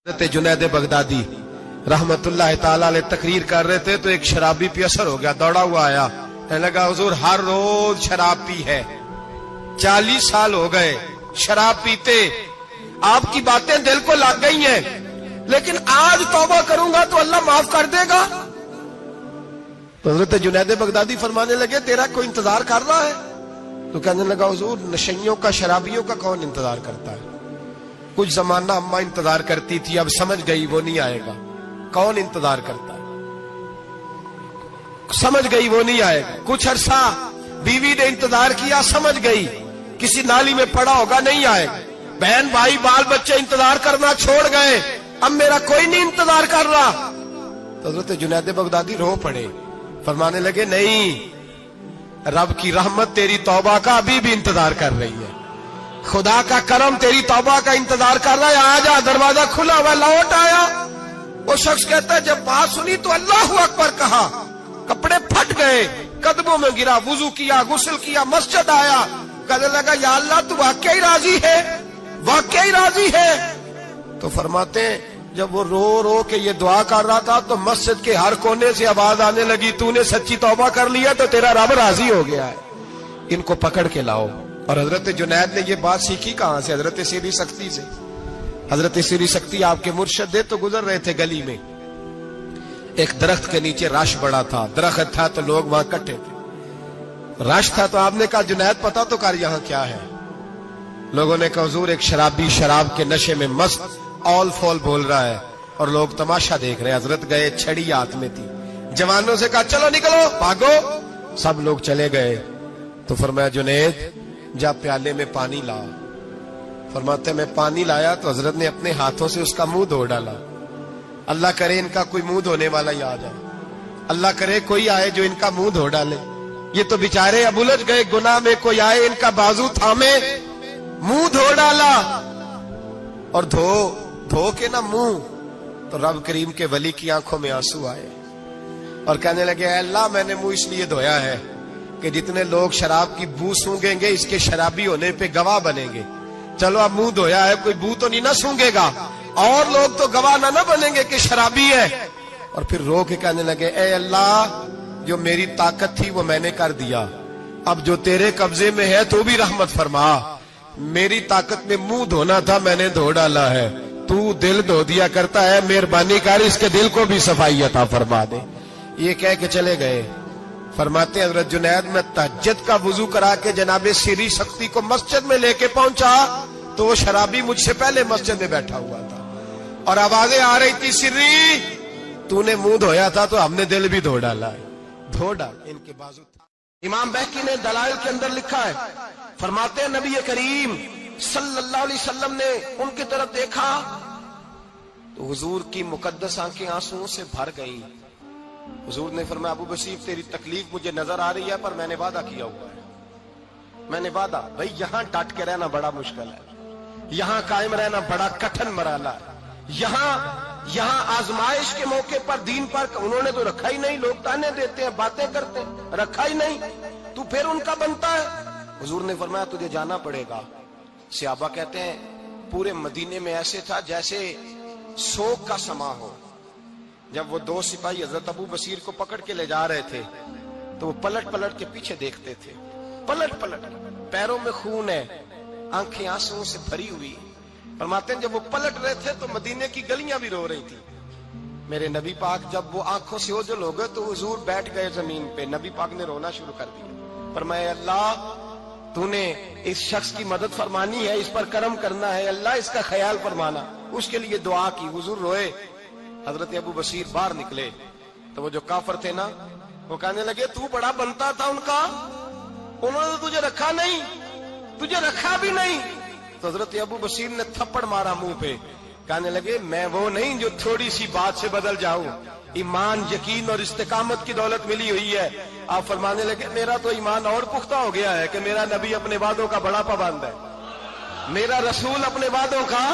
حضرت جنید بغدادی رحمتullah تعالی علیہ تقریر کر رہے تھے تو ایک شرابی پہ اثر ہو گیا، دوڑا ہوا آیا، کہنے لگا حضور ہر روز شراب پی ہے، 40 سال ہو گئے شراب پیتے، آپ کی باتیں دل کو لگ گئی ہیں، لیکن آج توبہ کروں گا تو اللہ معاف کر دے گا۔ تو حضرت جنید بغدادی فرمانے لگے تیرا کوئی انتظار کر رہا ہے؟ تو کہنے لگا حضور نشئیوں کا، شرابیوں کا کون انتظار کرتا ہے؟ کچھ زمانہ اماں انتظار کرتی تھی، اب سمجھ گئی وہ نہیں آئے گا۔ کون انتظار کرتا ہے؟ سمجھ گئی وہ نہیں آئے گا۔ کچھ عرصہ بیوی نے انتظار کیا، سمجھ گئی کسی نالی میں پڑا ہوگا، نہیں آئے گا۔ بہن بھائی بال بچے انتظار کرنا چھوڑ گئے، اب میرا کوئی نہیں انتظار کر رہا۔ تو حضرت جنید بغدادی رو پڑے، فرمانے لگے نہیں، رب کی رحمت تیری توبہ کا ابھی بھی انتظار کر رہی ہے، خدا کا کرم تیری توبہ کا انتظار کر رہا ہے، آ جا، دروازہ کھلا ہوا، لوٹ آیا۔ وہ شخص کہتا ہے جب بات سنی تو اللہ اکبر کہا، کپڑے پھٹ گئے، قدموں میں گرا، وضو کیا، غسل کیا، مسجد آیا، کہنے لگا یا اللہ تو واقعی راضی ہے، واقعی راضی ہے؟ تو فرماتے ہیں جب وہ رو رو کے یہ دعا کر رہا تھا تو مسجد کے ہر کونے سے آواز آنے لگی تو نے سچی توبہ کر لیا تو تیرا رب راضی ہو گیا ہے، ان کو پکڑ کے لاؤ۔ اور حضرت جنید نے یہ بات سیکھی کہاں سے؟ حضرت سیری سختی سے۔ حضرت سیری سختی آپ کے مرشد تھے، تو گزر رہے تھے گلی میں، ایک درخت کے نیچے رش بڑا تھا، درخت تھا تو لوگ وہاں کٹھے تھے، رش تھا تو آپ نے کہا جنید پتا تو کر یہاں کیا ہے؟ لوگوں نے کہا حضور ایک شرابی شراب کے نشے میں مست آل فول بول رہا ہے اور لوگ تماشا دیکھ رہے ہیں۔ حضرت گئے، چھڑی ہاتھ میں تھی، جوانوں سے کہا چلو نکلو بھاگو، سب لوگ چلے گئے۔ تو فرمایا جنید جا پیالے میں پانی لا۔ فرماتے میں پانی لایا تو حضرت نے اپنے ہاتھوں سے اس کا منہ دھو ڈالا۔ اللہ کرے ان کا کوئی منہ دھونے والا ہی آ جائے، اللہ کرے کوئی آئے جو ان کا منہ دھو ڈالے، یہ تو بیچارے اب الجھ گئے گناہ میں، کوئی آئے ان کا بازو تھامے، منہ دھو ڈالا۔ اور دھو کے نہ منہ، تو رب کریم کے ولی کی آنکھوں میں آنسو آئے اور کہنے لگے اے اللہ میں نے منہ اس لیے دھویا ہے کہ جتنے لوگ شراب کی بو سونگیں گے اس کے شرابی ہونے پہ گواہ بنیں گے، چلو اب منہ دھویا ہے، کوئی بو تو نہیں نہ سونگے گا، اور لوگ تو گواہ نہ بنیں گے کہ شرابی ہے۔ اور پھر رو کے کہنے لگے اے اللہ جو میری طاقت تھی وہ میں نے کر دیا، اب جو تیرے قبضے میں ہے تو بھی رحمت فرما، میری طاقت میں منہ دھونا تھا میں نے دھو ڈالا ہے، تو دل دھو دیا کرتا ہے، مہربانی کر اس کے دل کو بھی صفائی عطا فرما دے۔ یہ کہہ کے چلے گئے۔ فرماتے ہیں حضرت جنید میں تہجد کا وضو کرا کے جناب سیری سختی کو مسجد میں لے کے پہنچا تو وہ شرابی مجھ سے پہلے مسجد میں بیٹھا ہوا تھا اور آوازیں آ رہی تھی سری تو نے منہ دھویا تھا تو ہم نے دل بھی دھو ڈالا ہے، دھو ڈال ان کے بازو تھا۔ امام بہقی نے دلائل کے اندر لکھا ہے، فرماتے ہیں نبی کریم صلی اللہ علیہ وسلم نے ان کی طرف دیکھا تو حضور کی مقدس آنکھیں آنسوؤں سے بھر گئیں۔ حضور نے فرمایا ابو بصیر تیری تکلیف مجھے نظر آ رہی ہے پر میں نے وعدہ کیا ہوا ہے، میں نے وعدہ، بھئی یہاں ڈٹ کے رہنا بڑا مشکل ہے، یہاں قائم رہنا بڑا کٹھن مرحلہ ہے، یہاں آزمائش کے موقع پر دین پر انہوں نے تو رکھا ہی نہیں، لوگ تانے دیتے ہیں باتیں کرتے ہیں، رکھا ہی نہیں، تو پھر ان کا بنتا ہے۔ حضور نے فرمایا تجھے جانا پڑے گا۔ صحابہ کہتے ہیں پورے مدینے میں ایسے تھا جیسے سوگ کا سما ہو۔ جب وہ دو سپاہی حضرت ابو بصیر کو پکڑ کے لے جا رہے تھے تو وہ پلٹ پلٹ کے پیچھے دیکھتے تھے، پلٹ پلٹ، پیروں میں خون ہے، آنکھیں آنسوؤں سے بھری ہوئی۔ فرماتے ہیں جب وہ پلٹ رہے تھے تو مدینے کی گلیاں بھی رو رہی تھی۔ میرے نبی پاک جب وہ آنکھوں سے اوجھل ہو گئے تو حضور بیٹھ گئے زمین پہ، نبی پاک نے رونا شروع کر دیا۔ فرمایا اللہ تو نے اس شخص کی مدد فرمانی ہے، اس پر کرم کرنا ہے، اللہ اس کا خیال فرمانا، اس کے لیے دعا کی۔ حضور روئے۔ حضرت ابو بصیر باہر نکلے تو وہ جو کافر تھے نا وہ کہنے لگے تو بڑا بنتا تھا ان کا، انہوں نے تجھے رکھا نہیں، تجھے رکھا بھی نہیں۔ تو حضرت ابو بصیر نے تھپڑ مارا منہ پہ، کہنے لگے میں وہ نہیں جو تھوڑی سی بات سے بدل جاؤں، ایمان یقین اور استقامت کی دولت ملی ہوئی ہے۔ آپ فرمانے لگے میرا تو ایمان اور پختہ ہو گیا ہے کہ میرا نبی اپنے وعدوں کا بڑا پابند ہے، میرا رسول اپنے وعدوں کا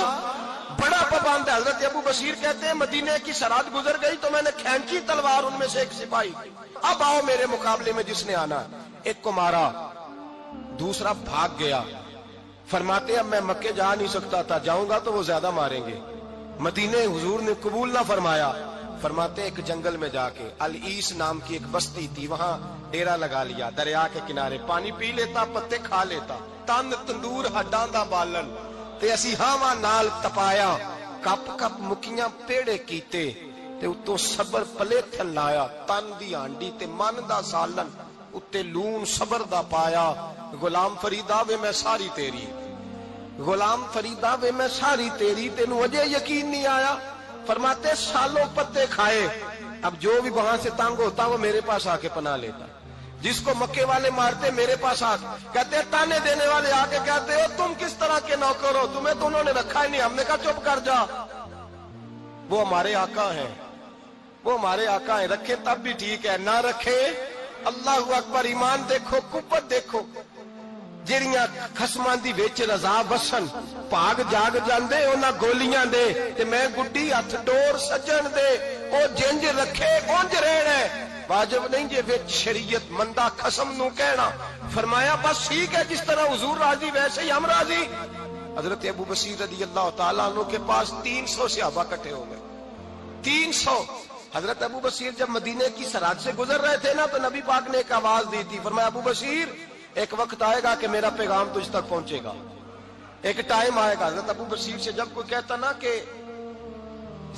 بڑا پابند ہے۔ حضرت ابو بصیر کہتے ہیں مدینے کی سرحد گزر گئی تو میں نے کھینچی تلوار، ان میں سے ایک سپاہی، اب آؤ میرے مقابلے میں جس نے آنا، ایک کو مارا، دوسرا بھاگ گیا۔ فرماتے اب میں مکے جا نہیں سکتا تھا، جاؤں گا تو وہ زیادہ ماریں گے، مدینے حضور نے قبول نہ فرمایا. فرماتے ایک جنگل میں جا کے العیس نام کی ایک بستی تھی, وہاں ڈیرا لگا لیا, دریا کے کنارے پانی پی لیتا, پتے کھا لیتا, تن تندور ہڈاں دا بالن تے اسی ہاواں نال تپایا, کپ کپ مکیاں پیڑے کیتے تے اتوں صبر پلیتھن لایا, تن دی ہانڈی تے من دا سالن اتے لون صبر دا پایا. غلام فریدا وے میں ساری تیری, غلام فریدا وے میں ساری تیری, تینوں اجے یقین نہیں آیا. فرماتے سالوں پتے کھائے, اب جو بھی وہاں سے تنگ ہوتا وہ میرے پاس آ کے پناہ لیتا, جس کو مکے والے مارتے میرے پاس آ کہتے, تانے دینے والے آ کے کہتے ہو تم کس طرح کے نوکر ہو, تمہیں تو انہوں نے رکھا ہی نہیں. ہم نے کہا چپ کر جا, وہ ہمارے آقا ہیں, وہ ہمارے آقا ہیں, رکھے تب بھی ٹھیک ہے, نہ رکھے اللہ اکبر. ایمان دیکھو, قوت دیکھو, جڑیاں خسماں دی وچ رضا وسن, بھاگ جاگ جاندے انہاں گولیاں دے تے میں گڈی ہتھ ڈور سجن دے, او جنج رکھے اونج رہنا ہے, واجب نہیں جے وچ شریعت مندہ قسم نو کہنا. فرمایا بس ٹھیک ہے, جس طرح حضور راضی ویسے ہی ہم راضی. حضرت ابو بصیر رضی اللہ تعالیٰ عنہ کے پاس 300 صحابہ اکٹھے ہو گئے, 300. حضرت ابو بصیر جب مدینے کی سرحد سے گزر رہے تھے نا, تو نبی پاک نے ایک آواز دی تھی, فرمایا ابو بصیر ایک وقت آئے گا کہ میرا پیغام تجھ تک پہنچے گا, ایک ٹائم آئے گا. حضرت ابو بصیر سے جب کوئی کہتا نا کہ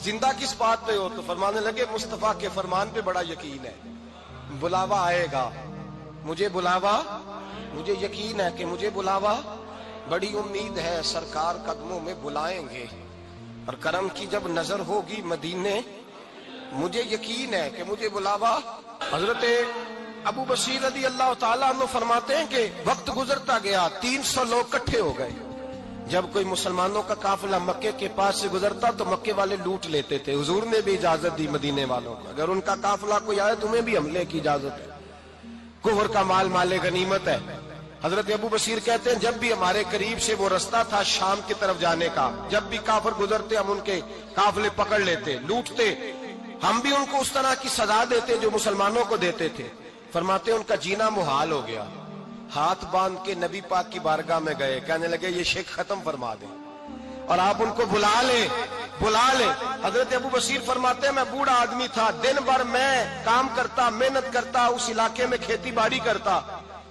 زندہ کس بات پہ ہو, تو فرمانے لگے مصطفیٰ کے فرمان پہ بڑا یقین ہے, بلاوا آئے گا, مجھے بلاوا, مجھے یقین ہے کہ مجھے بلاوا, بڑی امید ہے سرکار قدموں میں بلائیں گے, اور کرم کی جب نظر ہوگی مدینے, مجھے یقین ہے کہ مجھے بلاوا. حضرت ابو بصیر رضی اللہ تعالیٰ عنہ فرماتے ہیں کہ وقت گزرتا گیا, 300 لوگ کٹھے ہو گئے. جب کوئی مسلمانوں کا قافلہ مکے کے پاس سے گزرتا تو مکے والے لوٹ لیتے تھے. حضور نے بھی اجازت دی مدینے والوں کو, اگر ان کا قافلہ کوئی آئے تمہیں بھی حملے کی اجازت ہے, کفر کا مال مال غنیمت ہے. حضرت ابو بصیر کہتے ہیں جب بھی ہمارے قریب سے وہ رستہ تھا شام کی طرف جانے کا, جب بھی کافر گزرتے ہم ان کے قافلے پکڑ لیتے, لوٹتے, ہم بھی ان کو اس طرح کی سزا دیتے جو مسلمانوں کو دیتے تھے. فرماتے ان کا جینا محال ہو گیا, ہاتھ باندھ کے نبی پاک کی بارگاہ میں گئے, کہنے لگے یہ شرک ختم فرما دیں اور آپ ان کو بلا لیں, بلا لیں. حضرت ابو بصیر فرماتے ہیں میں بوڑھا آدمی تھا, دن بھر میں کام کرتا, محنت کرتا, اس علاقے میں کھیتی باڑی کرتا,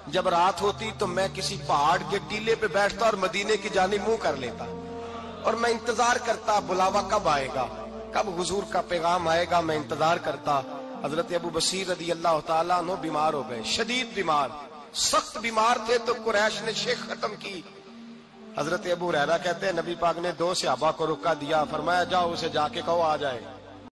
جب رات ہوتی تو میں کسی پہاڑ کے ٹیلے پہ بیٹھتا اور مدینے کی جانب منہ کر لیتا, اور میں انتظار کرتا بلاوا کب آئے گا, کب حضور کا پیغام آئے گا, میں انتظار کرتا. حضرت ابو بصیر رضی اللہ تعالیٰ عنہ بیمار ہو گئے, شدید بیمار, سخت بیمار تھے, تو قریش نے شیخ ختم کی. حضرت ابو ہریرہ کہتے ہیں نبی پاک نے 2 صحابہ کو روکا دیا, فرمایا جاؤ اسے جا کے کہو آ جائے.